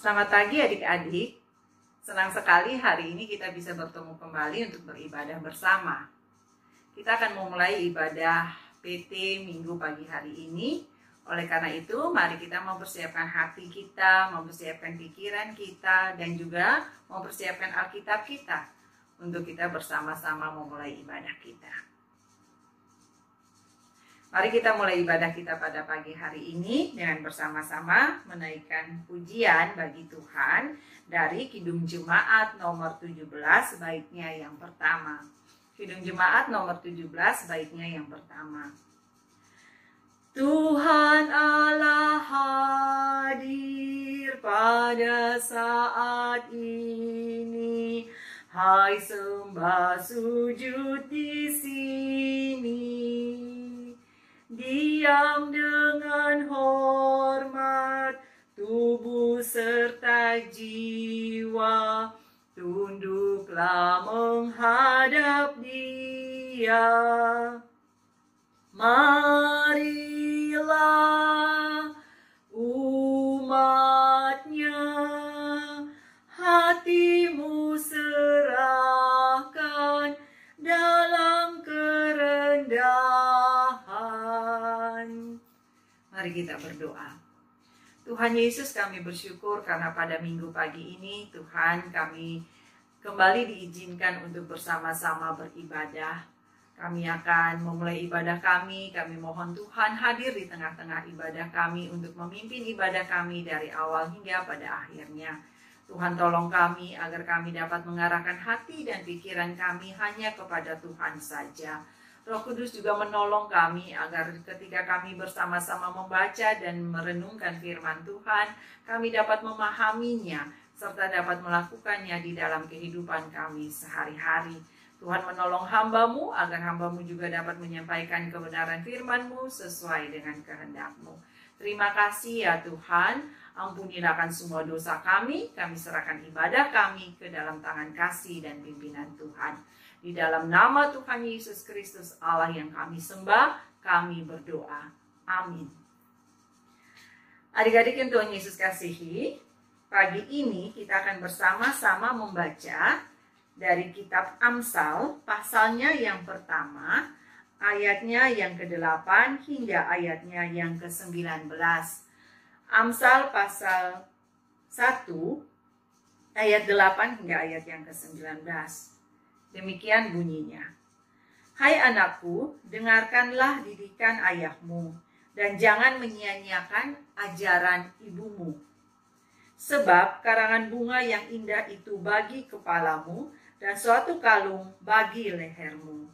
Selamat pagi adik-adik. Senang sekali hari ini kita bisa bertemu kembali untuk beribadah bersama. Kita akan memulai ibadah PT Minggu pagi hari ini. Oleh karena itu, mari kita mempersiapkan hati kita, mempersiapkan pikiran kita, dan juga mempersiapkan Alkitab kita untuk kita bersama-sama memulai ibadah kita. Mari kita mulai ibadah kita pada pagi hari ini dengan bersama-sama menaikkan pujian bagi Tuhan dari Kidung Jemaat nomor 17 baitnya yang pertama. Kidung Jemaat nomor 17 baitnya yang pertama. Tuhan Allah hadir pada saat ini. Hai sembah sujud di sini. Diam dengan hormat, tubuh serta jiwa, tunduklah menghadap Dia. Marilah umatnya, hatimu serahkan dalam kerendahan. Mari kita berdoa. Tuhan Yesus, kami bersyukur karena pada minggu pagi ini Tuhan kami kembali diizinkan untuk bersama-sama beribadah. Kami akan memulai ibadah kami mohon Tuhan hadir di tengah-tengah ibadah kami untuk memimpin ibadah kami dari awal hingga pada akhirnya. Tuhan tolong kami agar kami dapat mengarahkan hati dan pikiran kami hanya kepada Tuhan saja. Roh Kudus juga menolong kami agar ketika kami bersama-sama membaca dan merenungkan firman Tuhan, kami dapat memahaminya serta dapat melakukannya di dalam kehidupan kami sehari-hari. Tuhan menolong hamba-Mu agar hamba-Mu juga dapat menyampaikan kebenaran firman-Mu sesuai dengan kehendak-Mu. Terima kasih ya Tuhan, ampunilah semua dosa kami serahkan ibadah kami ke dalam tangan kasih dan pimpinan Tuhan. Di dalam nama Tuhan Yesus Kristus Allah yang kami sembah, kami berdoa. Amin. Adik-adik yang Tuhan Yesus kasihi, pagi ini kita akan bersama-sama membaca dari kitab Amsal, pasalnya yang pertama, ayatnya yang ke-8 hingga ayatnya yang ke-19. Amsal pasal 1, ayat 8 hingga ayat yang ke-19. Demikian bunyinya. Hai anakku, dengarkanlah didikan ayahmu, dan jangan menyia-nyiakan ajaran ibumu. Sebab karangan bunga yang indah itu bagi kepalamu, dan suatu kalung bagi lehermu.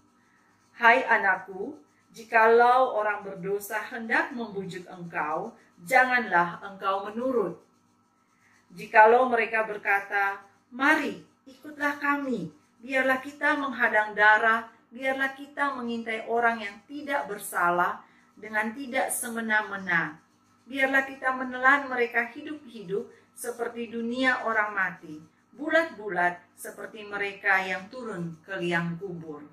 Hai anakku, jikalau orang berdosa hendak membujuk engkau, janganlah engkau menurut. Jikalau mereka berkata, mari ikutlah kami, biarlah kita menghadang darah, biarlah kita mengintai orang yang tidak bersalah dengan tidak semena-mena. Biarlah kita menelan mereka hidup-hidup seperti dunia orang mati, bulat-bulat seperti mereka yang turun ke liang kubur.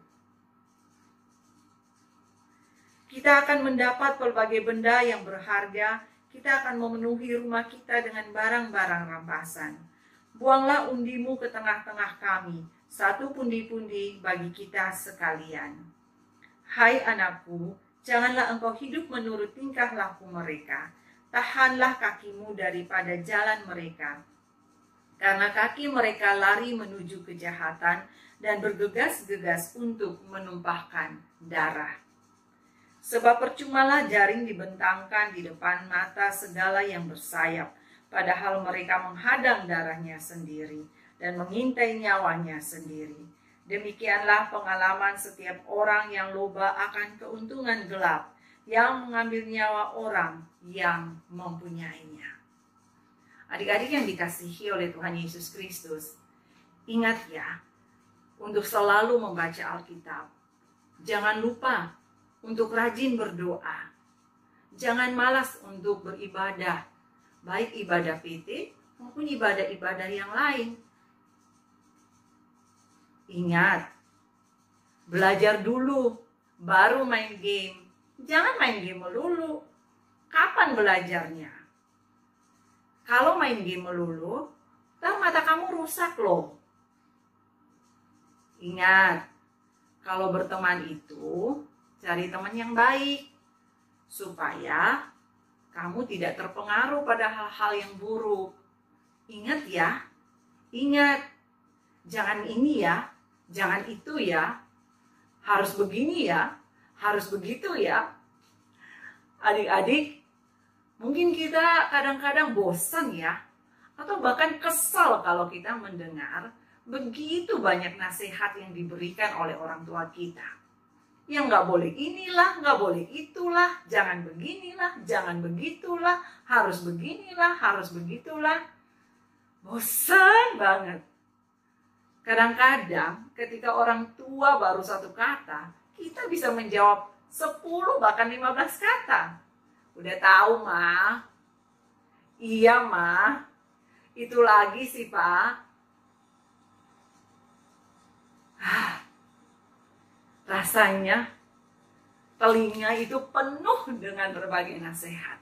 Kita akan mendapat berbagai benda yang berharga, kita akan memenuhi rumah kita dengan barang-barang rampasan. Buanglah undimu ke tengah-tengah kami, satu pundi-pundi bagi kita sekalian. Hai anakku, janganlah engkau hidup menurut tingkah laku mereka. Tahanlah kakimu daripada jalan mereka. Karena kaki mereka lari menuju kejahatan dan bergegas-gegas untuk menumpahkan darah. Sebab percumalah jaring dibentangkan di depan mata segala yang bersayap, padahal mereka menghadang darahnya sendiri dan mengintai nyawanya sendiri. Demikianlah pengalaman setiap orang yang loba akan keuntungan gelap, yang mengambil nyawa orang yang mempunyainya. Adik-adik yang dikasihi oleh Tuhan Yesus Kristus, ingat ya, untuk selalu membaca Alkitab. Jangan lupa untuk rajin berdoa. Jangan malas untuk beribadah, baik ibadah PT maupun ibadah-ibadah yang lain. Ingat, belajar dulu, baru main game. Jangan main game melulu. Kapan belajarnya? Kalau main game melulu, ntar mata kamu rusak loh. Ingat, kalau berteman itu cari teman yang baik, supaya kamu tidak terpengaruh pada hal-hal yang buruk. Ingat ya, ingat, jangan ini ya, jangan itu ya, harus begini ya, harus begitu ya. Adik-adik, mungkin kita kadang-kadang bosan ya, atau bahkan kesal kalau kita mendengar begitu banyak nasihat yang diberikan oleh orang tua kita. Yang nggak boleh inilah, nggak boleh itulah, jangan beginilah, jangan begitulah, harus beginilah, harus begitulah. Bosan banget. Kadang-kadang ketika orang tua baru satu kata, kita bisa menjawab 10 bahkan 15 kata. Udah tahu, Ma? Iya, Ma. Itu lagi sih, Pak. Rasanya telinga itu penuh dengan berbagai nasihat.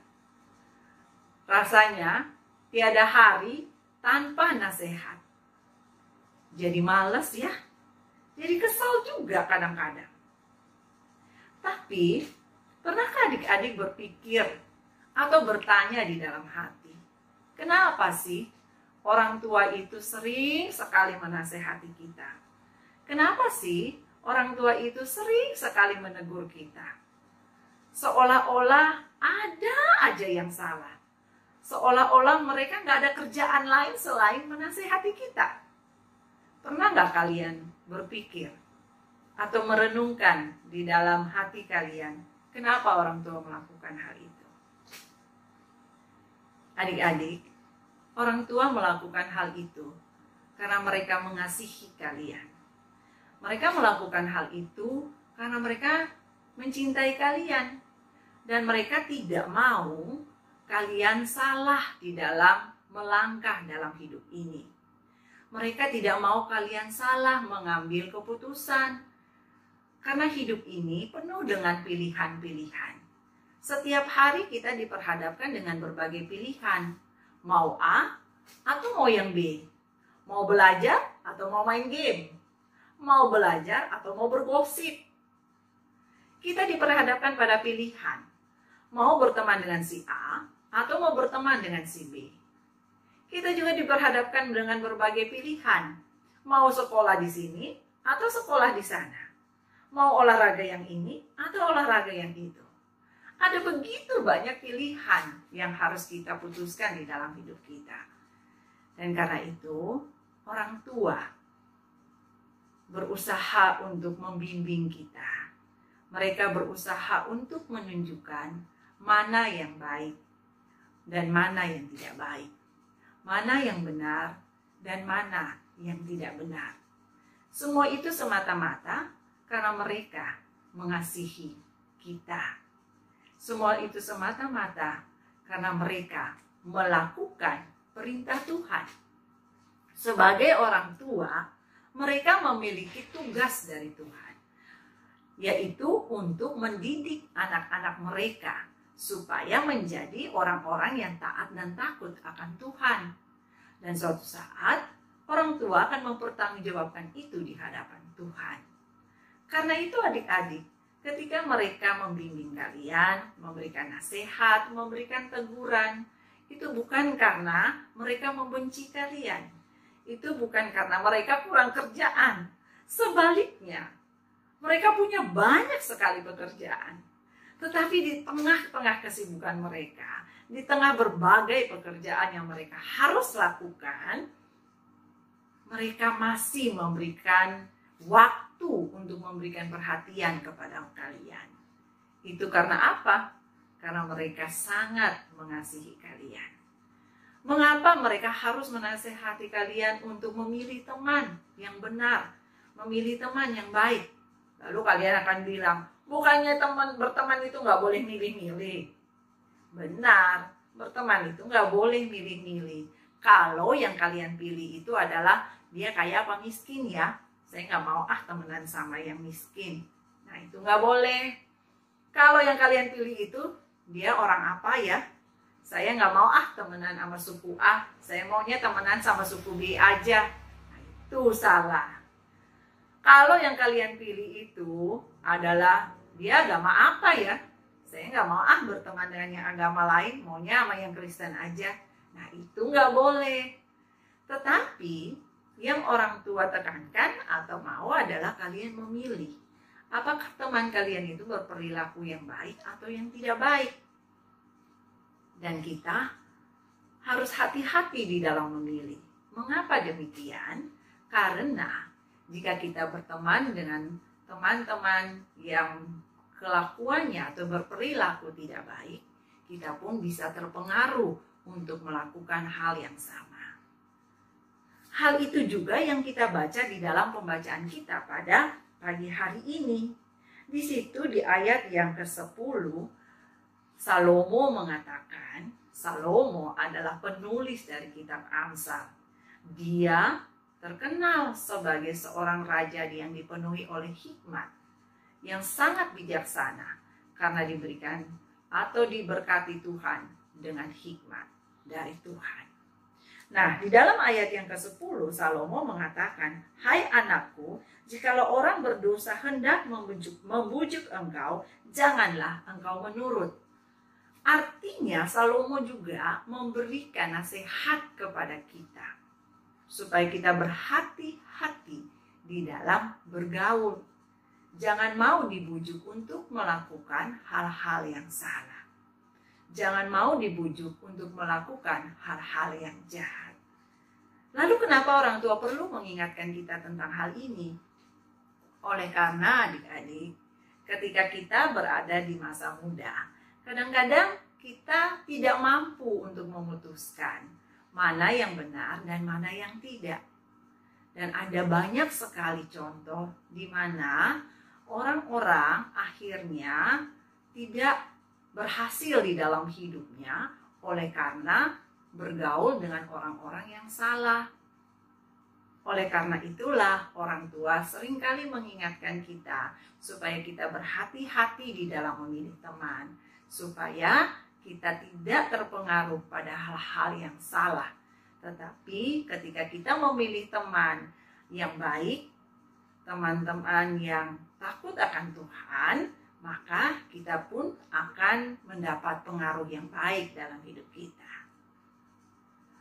Rasanya tiada hari tanpa nasihat. Jadi males ya. Jadi kesal juga kadang-kadang. Tapi, pernahkah adik-adik berpikir atau bertanya di dalam hati, kenapa sih orang tua itu sering sekali menasehati kita? Kenapa sih orang tua itu sering sekali menegur kita? Seolah-olah ada aja yang salah. Seolah-olah mereka nggak ada kerjaan lain selain menasehati kita. Pernah nggak kalian berpikir atau merenungkan di dalam hati kalian, kenapa orang tua melakukan hal itu? Adik-adik, orang tua melakukan hal itu karena mereka mengasihi kalian. Mereka melakukan hal itu karena mereka mencintai kalian. Dan mereka tidak mau kalian salah di dalam melangkah dalam hidup ini. Mereka tidak mau kalian salah mengambil keputusan. Karena hidup ini penuh dengan pilihan-pilihan. Setiap hari kita diperhadapkan dengan berbagai pilihan. Mau A atau mau yang B. Mau belajar atau mau main game. Mau belajar atau mau bergosip. Kita diperhadapkan pada pilihan. Mau berteman dengan si A atau mau berteman dengan si B. Kita juga diperhadapkan dengan berbagai pilihan. Mau sekolah di sini atau sekolah di sana. Mau olahraga yang ini atau olahraga yang itu. Ada begitu banyak pilihan yang harus kita putuskan di dalam hidup kita. Dan karena itu, orang tua berusaha untuk membimbing kita. Mereka berusaha untuk menunjukkan mana yang baik dan mana yang tidak baik. Mana yang benar dan mana yang tidak benar. Semua itu semata-mata karena mereka mengasihi kita. Semua itu semata-mata karena mereka melakukan perintah Tuhan. Sebagai orang tua, mereka memiliki tugas dari Tuhan, yaitu untuk mendidik anak-anak mereka supaya menjadi orang-orang yang taat dan takut akan Tuhan. Dan suatu saat, orang tua akan mempertanggungjawabkan itu di hadapan Tuhan. Karena itu adik-adik, ketika mereka membimbing kalian, memberikan nasihat, memberikan teguran, itu bukan karena mereka membenci kalian. Itu bukan karena mereka kurang kerjaan. Sebaliknya, mereka punya banyak sekali pekerjaan. Tetapi di tengah-tengah kesibukan mereka, di tengah berbagai pekerjaan yang mereka harus lakukan, mereka masih memberikan waktu untuk memberikan perhatian kepada kalian. Itu karena apa? Karena mereka sangat mengasihi kalian. Mengapa mereka harus menasehati kalian untuk memilih teman yang benar, memilih teman yang baik? Lalu kalian akan bilang, bukannya berteman itu nggak boleh milih-milih. Benar, berteman itu nggak boleh milih-milih. Kalau yang kalian pilih itu adalah dia kaya apa miskin ya. Saya nggak mau temenan sama yang miskin. Nah itu nggak boleh. Kalau yang kalian pilih itu dia orang apa ya? Saya nggak mau temenan sama suku A, saya maunya temenan sama suku B aja. Nah, itu salah. Kalau yang kalian pilih itu adalah dia agama apa ya? Saya nggak mau berteman dengan yang agama lain, maunya sama yang Kristen aja. Nah, itu nggak boleh. Tetapi yang orang tua tekankan atau mau adalah kalian memilih. Apakah teman kalian itu berperilaku yang baik atau yang tidak baik? Dan kita harus hati-hati di dalam memilih. Mengapa demikian? Karena jika kita berteman dengan teman-teman yang kelakuannya atau berperilaku tidak baik, kita pun bisa terpengaruh untuk melakukan hal yang sama. Hal itu juga yang kita baca di dalam pembacaan kita pada pagi hari ini. Di situ di ayat yang ke-10, Salomo mengatakan, Salomo adalah penulis dari kitab Amsal. Dia terkenal sebagai seorang raja yang dipenuhi oleh hikmat, yang sangat bijaksana karena diberikan atau diberkati Tuhan dengan hikmat dari Tuhan. Nah, di dalam ayat yang ke-10, Salomo mengatakan, "Hai anakku, jikalau orang berdosa hendak membujuk engkau, janganlah engkau menurut." Artinya Salomo juga memberikan nasihat kepada kita supaya kita berhati-hati di dalam bergaul. Jangan mau dibujuk untuk melakukan hal-hal yang salah. Jangan mau dibujuk untuk melakukan hal-hal yang jahat. Lalu kenapa orang tua perlu mengingatkan kita tentang hal ini? Oleh karena adik-adik, ketika kita berada di masa muda, kadang-kadang kita tidak mampu untuk memutuskan mana yang benar dan mana yang tidak. Dan ada banyak sekali contoh di mana orang-orang akhirnya tidak berhasil di dalam hidupnya oleh karena bergaul dengan orang-orang yang salah. Oleh karena itulah orang tua seringkali mengingatkan kita supaya kita berhati-hati di dalam memilih teman, supaya kita tidak terpengaruh pada hal-hal yang salah. Tetapi ketika kita memilih teman yang baik, teman-teman yang takut akan Tuhan, maka kita pun akan mendapat pengaruh yang baik dalam hidup kita.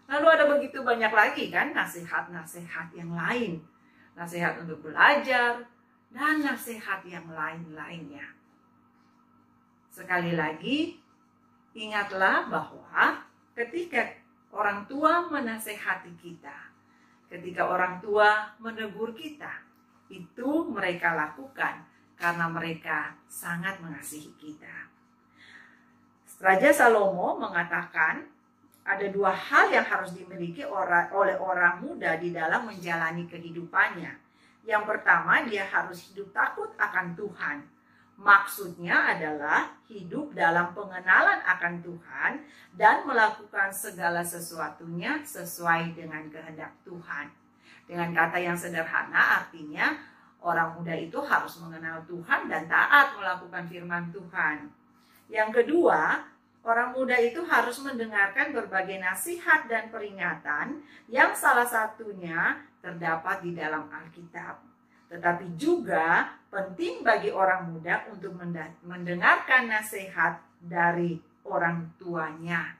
Lalu ada begitu banyak lagi kan nasihat-nasihat yang lain. Nasihat untuk belajar dan nasihat yang lain-lainnya. Sekali lagi, ingatlah bahwa ketika orang tua menasehati kita, ketika orang tua menegur kita, itu mereka lakukan karena mereka sangat mengasihi kita. Raja Salomo mengatakan, ada dua hal yang harus dimiliki oleh orang muda di dalam menjalani kehidupannya. Yang pertama, dia harus hidup takut akan Tuhan. Maksudnya adalah hidup dalam pengenalan akan Tuhan dan melakukan segala sesuatunya sesuai dengan kehendak Tuhan. Dengan kata yang sederhana, artinya orang muda itu harus mengenal Tuhan dan taat melakukan firman Tuhan. Yang kedua, orang muda itu harus mendengarkan berbagai nasihat dan peringatan yang salah satunya terdapat di dalam Alkitab. Tetapi juga penting bagi orang muda untuk mendengarkan nasihat dari orang tuanya.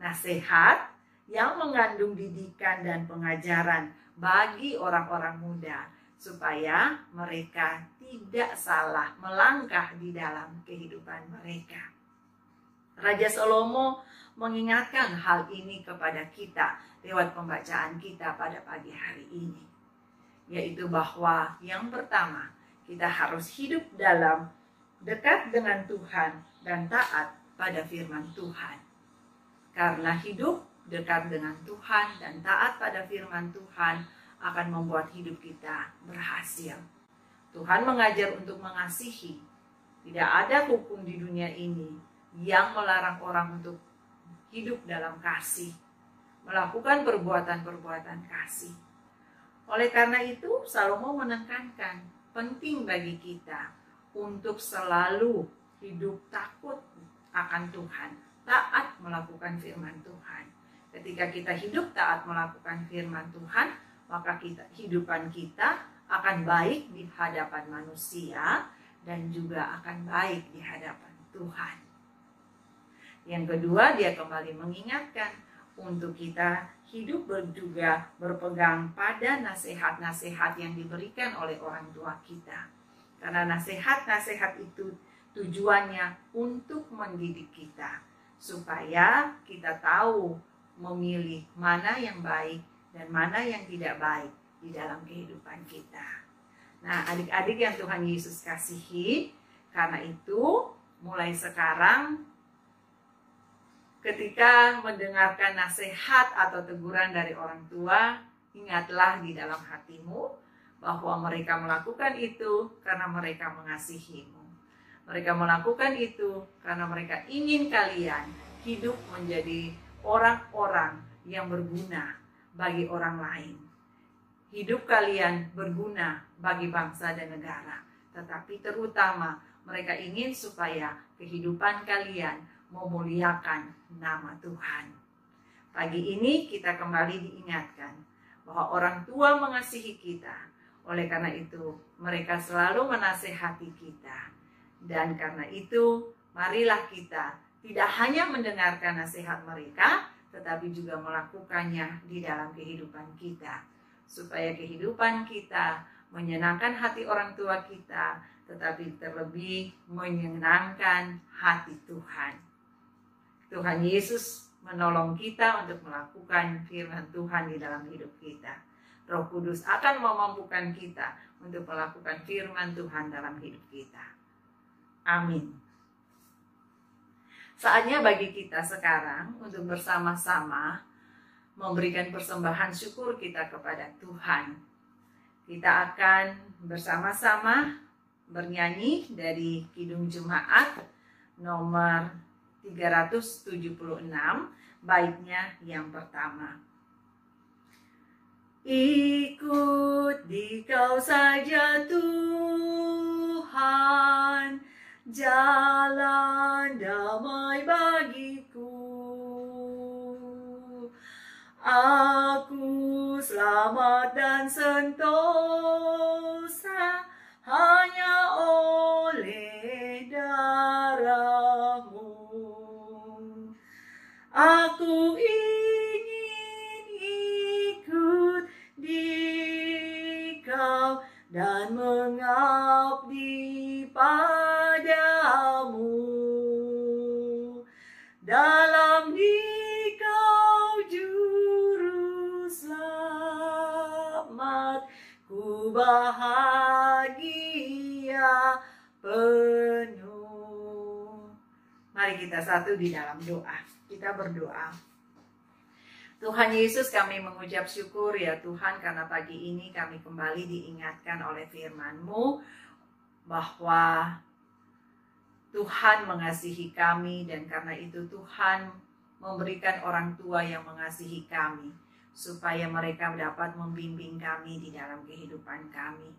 Nasihat yang mengandung didikan dan pengajaran bagi orang-orang muda supaya mereka tidak salah melangkah di dalam kehidupan mereka. Raja Salomo mengingatkan hal ini kepada kita lewat pembacaan kita pada pagi hari ini. Yaitu bahwa yang pertama, kita harus hidup dalam dekat dengan Tuhan dan taat pada firman Tuhan. Karena hidup dekat dengan Tuhan dan taat pada firman Tuhan akan membuat hidup kita berhasil. Tuhan mengajar untuk mengasihi. Tidak ada hukum di dunia ini yang melarang orang untuk hidup dalam kasih, melakukan perbuatan-perbuatan kasih. Oleh karena itu, Salomo menekankan penting bagi kita untuk selalu hidup takut akan Tuhan, taat melakukan firman Tuhan. Ketika kita hidup taat melakukan firman Tuhan, maka kehidupan kita akan baik di hadapan manusia dan juga akan baik di hadapan Tuhan. Yang kedua, dia kembali mengingatkan untuk kita hidup juga berpegang pada nasihat-nasihat yang diberikan oleh orang tua kita. Karena nasihat-nasihat itu tujuannya untuk mendidik kita, supaya kita tahu memilih mana yang baik dan mana yang tidak baik di dalam kehidupan kita. Nah, adik-adik yang Tuhan Yesus kasihi, karena itu mulai sekarang ketika mendengarkan nasihat atau teguran dari orang tua, ingatlah di dalam hatimu bahwa mereka melakukan itu karena mereka mengasihimu. Mereka melakukan itu karena mereka ingin kalian hidup menjadi orang-orang yang berguna bagi orang lain. Hidup kalian berguna bagi bangsa dan negara. Tetapi terutama mereka ingin supaya kehidupan kalian memuliakan nama Tuhan. Pagi ini kita kembali diingatkan bahwa orang tua mengasihi kita. Oleh karena itu mereka selalu menasehati kita. Dan karena itu marilah kita tidak hanya mendengarkan nasihat mereka, tetapi juga melakukannya di dalam kehidupan kita. Supaya kehidupan kita menyenangkan hati orang tua kita, tetapi terlebih menyenangkan hati Tuhan. Tuhan Yesus menolong kita untuk melakukan firman Tuhan di dalam hidup kita. Roh Kudus akan memampukan kita untuk melakukan firman Tuhan dalam hidup kita. Amin. Saatnya bagi kita sekarang untuk bersama-sama memberikan persembahan syukur kita kepada Tuhan. Kita akan bersama-sama bernyanyi dari Kidung Jemaat nomor 376, baitnya yang pertama. Ikut Dikau saja Tuhan, jalan damai bagiku. Aku selamat dan sentosa hanya oleh darah-Mu. Aku ingin ikut Dikau dan mengabdi padamu. Dalam Dikau juru selamat, ku bahagia penuh. Mari kita satu di dalam doa. Kita berdoa. Tuhan Yesus, kami mengucap syukur ya Tuhan, karena pagi ini kami kembali diingatkan oleh firman-Mu bahwa Tuhan mengasihi kami, dan karena itu Tuhan memberikan orang tua yang mengasihi kami supaya mereka dapat membimbing kami di dalam kehidupan kami.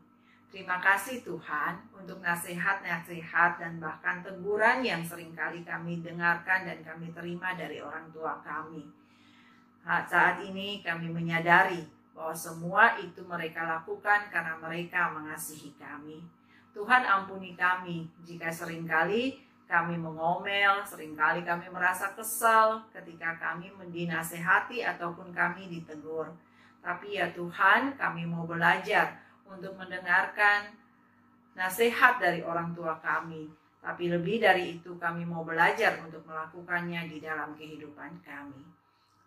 Terima kasih Tuhan untuk nasihat-nasihat dan bahkan teguran yang seringkali kami dengarkan dan kami terima dari orang tua kami. Saat ini kami menyadari bahwa semua itu mereka lakukan karena mereka mengasihi kami. Tuhan ampuni kami jika seringkali kami mengomel, seringkali kami merasa kesal ketika kami dinasehati ataupun kami ditegur. Tapi ya Tuhan, kami mau belajar untuk mendengarkan nasihat dari orang tua kami. Tapi lebih dari itu kami mau belajar untuk melakukannya di dalam kehidupan kami.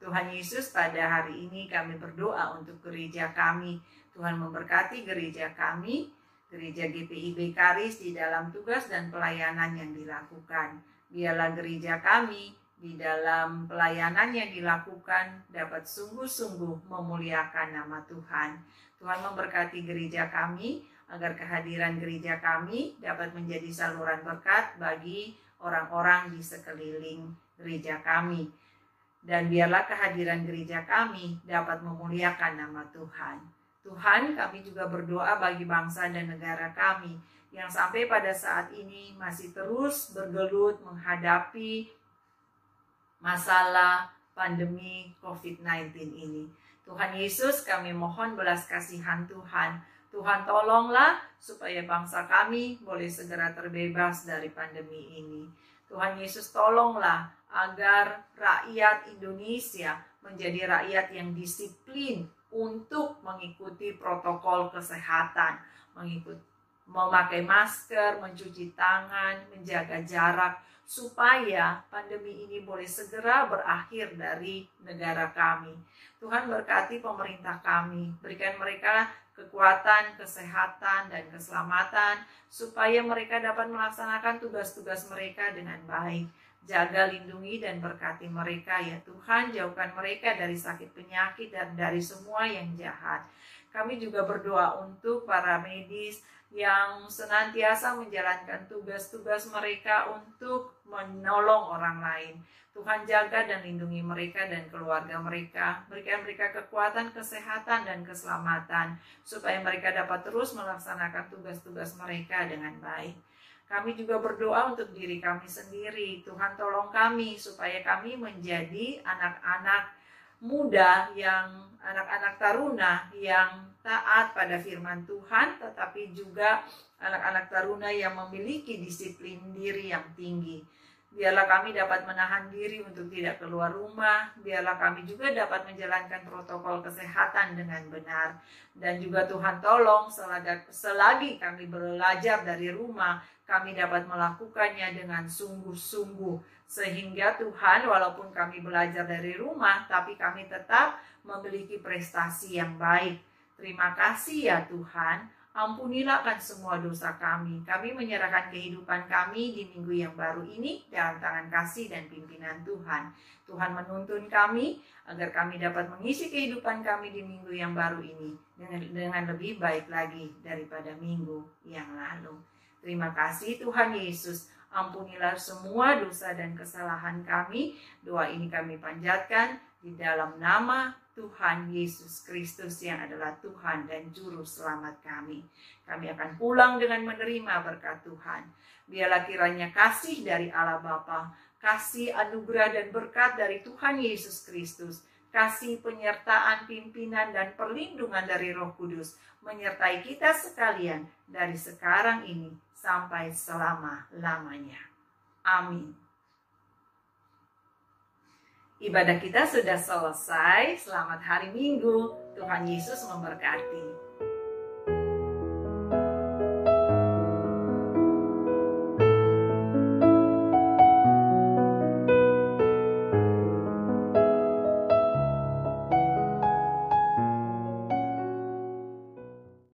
Tuhan Yesus, pada hari ini kami berdoa untuk gereja kami. Tuhan memberkati gereja kami, gereja GPIB Karis di dalam tugas dan pelayanan yang dilakukan. Biarlah gereja kami di dalam pelayanan yang dilakukan dapat sungguh-sungguh memuliakan nama Tuhan. Tuhan memberkati gereja kami agar kehadiran gereja kami dapat menjadi saluran berkat bagi orang-orang di sekeliling gereja kami. Dan biarlah kehadiran gereja kami dapat memuliakan nama Tuhan. Tuhan, kami juga berdoa bagi bangsa dan negara kami yang sampai pada saat ini masih terus bergelut menghadapi masalah pandemi COVID-19 ini. Tuhan Yesus, kami mohon belas kasihan Tuhan. Tuhan tolonglah supaya bangsa kami boleh segera terbebas dari pandemi ini. Tuhan Yesus tolonglah agar rakyat Indonesia menjadi rakyat yang disiplin untuk mengikuti protokol kesehatan, memakai masker, mencuci tangan, menjaga jarak, supaya pandemi ini boleh segera berakhir dari negara kami. Tuhan berkati pemerintah kami, berikan mereka kekuatan, kesehatan, dan keselamatan, supaya mereka dapat melaksanakan tugas-tugas mereka dengan baik. Jaga, lindungi, dan berkati mereka ya Tuhan, jauhkan mereka dari sakit penyakit dan dari semua yang jahat. Kami juga berdoa untuk para medis yang senantiasa menjalankan tugas-tugas mereka untuk menolong orang lain. Tuhan jaga dan lindungi mereka dan keluarga mereka. Berikan mereka kekuatan, kesehatan, dan keselamatan, supaya mereka dapat terus melaksanakan tugas-tugas mereka dengan baik. Kami juga berdoa untuk diri kami sendiri. Tuhan tolong kami supaya kami menjadi anak-anak muda, anak-anak taruna yang taat pada firman Tuhan, tetapi juga anak-anak taruna yang memiliki disiplin diri yang tinggi. Biarlah kami dapat menahan diri untuk tidak keluar rumah. Biarlah kami juga dapat menjalankan protokol kesehatan dengan benar. Dan juga Tuhan tolong selagi kami belajar dari rumah, kami dapat melakukannya dengan sungguh-sungguh. Sehingga Tuhan, walaupun kami belajar dari rumah, tapi kami tetap memiliki prestasi yang baik. Terima kasih ya Tuhan. Ampunilah kan semua dosa kami. Kami menyerahkan kehidupan kami di minggu yang baru ini dalam tangan kasih dan pimpinan Tuhan. Tuhan menuntun kami agar kami dapat mengisi kehidupan kami di minggu yang baru ini dengan lebih baik lagi daripada minggu yang lalu. Terima kasih Tuhan Yesus. Ampunilah semua dosa dan kesalahan kami. Doa ini kami panjatkan di dalam nama Tuhan Yesus Kristus yang adalah Tuhan dan Juru Selamat kami. Kami akan pulang dengan menerima berkat Tuhan. Biarlah kiranya kasih dari Allah Bapa, kasih anugerah dan berkat dari Tuhan Yesus Kristus, kasih penyertaan pimpinan dan perlindungan dari Roh Kudus menyertai kita sekalian dari sekarang ini sampai selama-lamanya. Amin. Ibadah kita sudah selesai. Selamat hari Minggu. Tuhan Yesus memberkati.